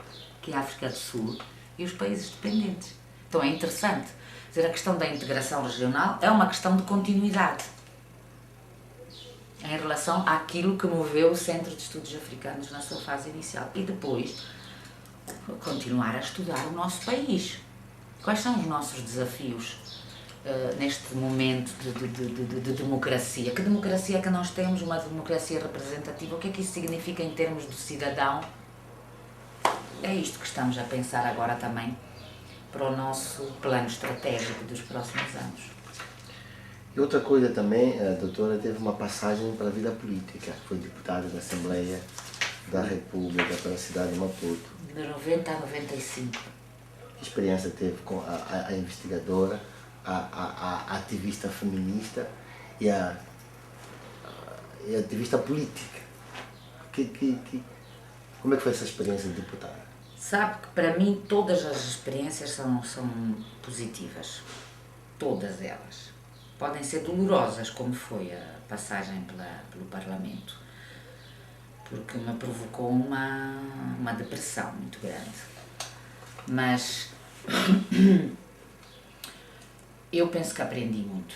que é a África do Sul, e os países dependentes. Então é interessante. Quer dizer, a questão da integração regional é uma questão de continuidade em relação àquilo que moveu o Centro de Estudos Africanos na sua fase inicial. E depois, continuar a estudar o nosso país. Quais são os nossos desafios neste momento de democracia? Que democracia é que nós temos? Uma democracia representativa? O que é que isso significa em termos de cidadão? É isto que estamos a pensar agora também para o nosso plano estratégico dos próximos anos. E outra coisa também, a doutora teve uma passagem para a vida política, foi deputada da Assembleia da República para a cidade de Maputo. De 90 a 95. Que experiência teve com a investigadora, a ativista feminista e a ativista política? Como é que foi essa experiência de deputada? Sabe que para mim todas as experiências são positivas. Todas elas. Podem ser dolorosas, como foi a passagem pelo Parlamento, porque me provocou uma depressão muito grande. Mas eu penso que aprendi muito.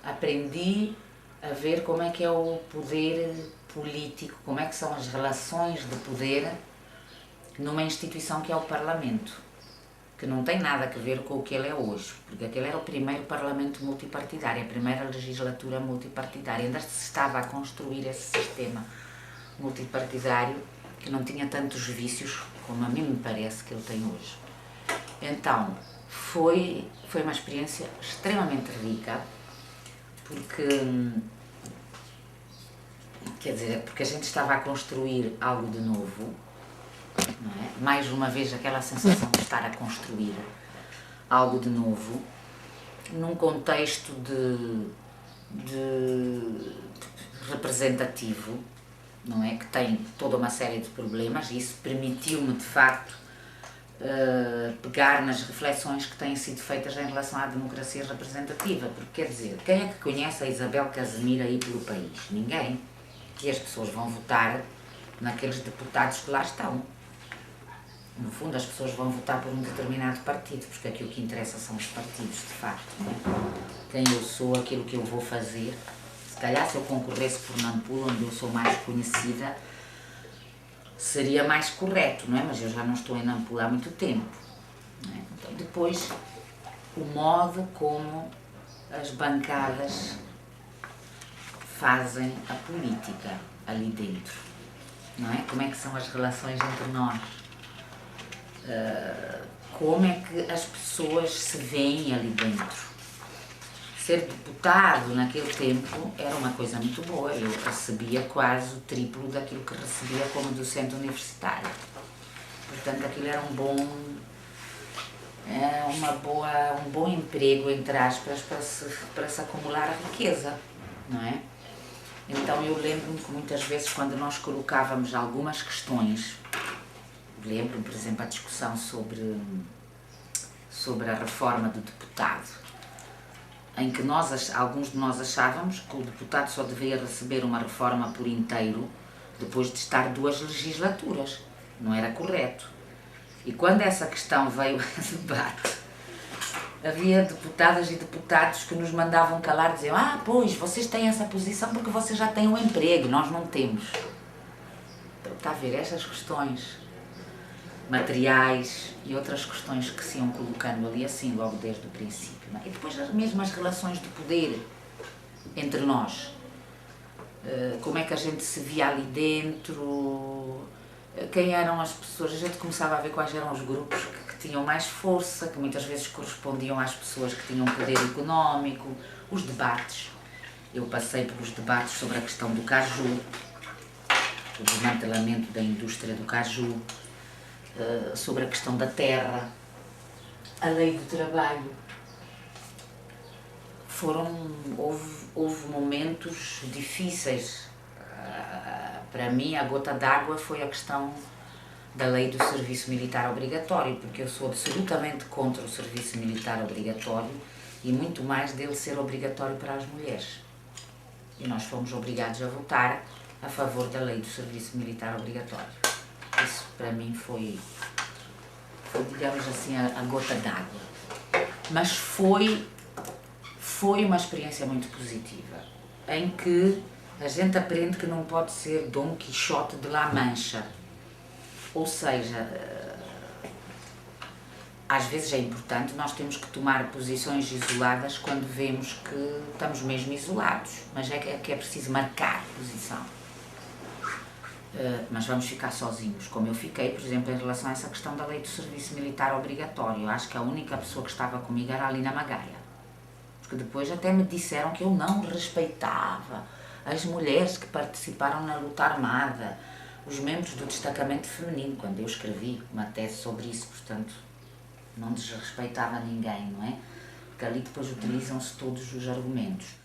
Aprendi a ver como é que é o poder político, como é que são as relações de poder numa instituição que é o Parlamento, que não tem nada a ver com o que ele é hoje, porque aquele era o primeiro Parlamento multipartidário, a primeira legislatura multipartidária, ainda se estava a construir esse sistema multipartidário que não tinha tantos vícios como a mim me parece que ele tem hoje. Então, foi uma experiência extremamente rica, porque, quer dizer, porque a gente estava a construir algo de novo, não é? Mais uma vez aquela sensação de estar a construir algo de novo, num contexto de representativo, não é? Que tem toda uma série de problemas, e isso permitiu-me, de facto, pegar nas reflexões que têm sido feitas em relação à democracia representativa, porque, quer dizer, quem é que conhece a Isabel Casemiro aí pelo país? Ninguém. E as pessoas vão votar naqueles deputados que lá estão. No fundo, as pessoas vão votar por um determinado partido, porque aqui o que interessa são os partidos, de facto, não é? Quem eu sou, aquilo que eu vou fazer. Se calhar, se eu concorresse por Nampula, onde eu sou mais conhecida, seria mais correto, não é? Mas eu já não estou em Nampula há muito tempo, não é? Então, depois, o modo como as bancadas fazem a política ali dentro, não é? Como é que são as relações entre nós? Como é que as pessoas se veem ali dentro? Ser deputado naquele tempo era uma coisa muito boa, eu recebia quase o triplo daquilo que recebia como docente universitário. Portanto, aquilo era um bom emprego, entre aspas, para se acumular riqueza, não é? Então eu lembro-me que muitas vezes, quando nós colocávamos algumas questões, lembro-me, por exemplo, a discussão sobre a reforma do deputado, em que alguns de nós achávamos que o deputado só deveria receber uma reforma por inteiro depois de estar 2 legislaturas. Não era correto. E quando essa questão veio a debate, havia deputadas e deputados que nos mandavam calar, diziam: pois, vocês têm essa posição porque vocês já têm um emprego, nós não temos. Então, está a ver, estas questões materiais e outras questões que se iam colocando ali assim, logo desde o princípio. Não é? E depois as mesmas relações de poder entre nós. Como é que a gente se via ali dentro, quem eram as pessoas, a gente começava a ver quais eram os grupos que tinham mais força, que muitas vezes correspondiam às pessoas que tinham poder económico, os debates. Eu passei pelos debates sobre a questão do caju, o desmantelamento da indústria do caju, sobre a questão da terra, a lei do trabalho. Houve momentos difíceis. Para mim, a gota d'água foi a questão da lei do serviço militar obrigatório, porque eu sou absolutamente contra o serviço militar obrigatório e muito mais dele ser obrigatório para as mulheres. E nós fomos obrigados a votar a favor da lei do serviço militar obrigatório. Isso para mim foi digamos assim, a gota d'água. Mas foi uma experiência muito positiva, em que a gente aprende que não pode ser Dom Quixote de La Mancha. Ou seja, às vezes é importante, nós temos que tomar posições isoladas quando vemos que estamos mesmo isolados, mas é que é preciso marcar posição. Mas vamos ficar sozinhos, como eu fiquei, por exemplo, em relação a essa questão da lei do serviço militar obrigatório. Eu acho que a única pessoa que estava comigo era a Lina Magaia, porque depois até me disseram que eu não respeitava as mulheres que participaram na luta armada, os membros do destacamento feminino, quando eu escrevi uma tese sobre isso, portanto, não desrespeitava ninguém, não é? Porque ali depois utilizam-se todos os argumentos.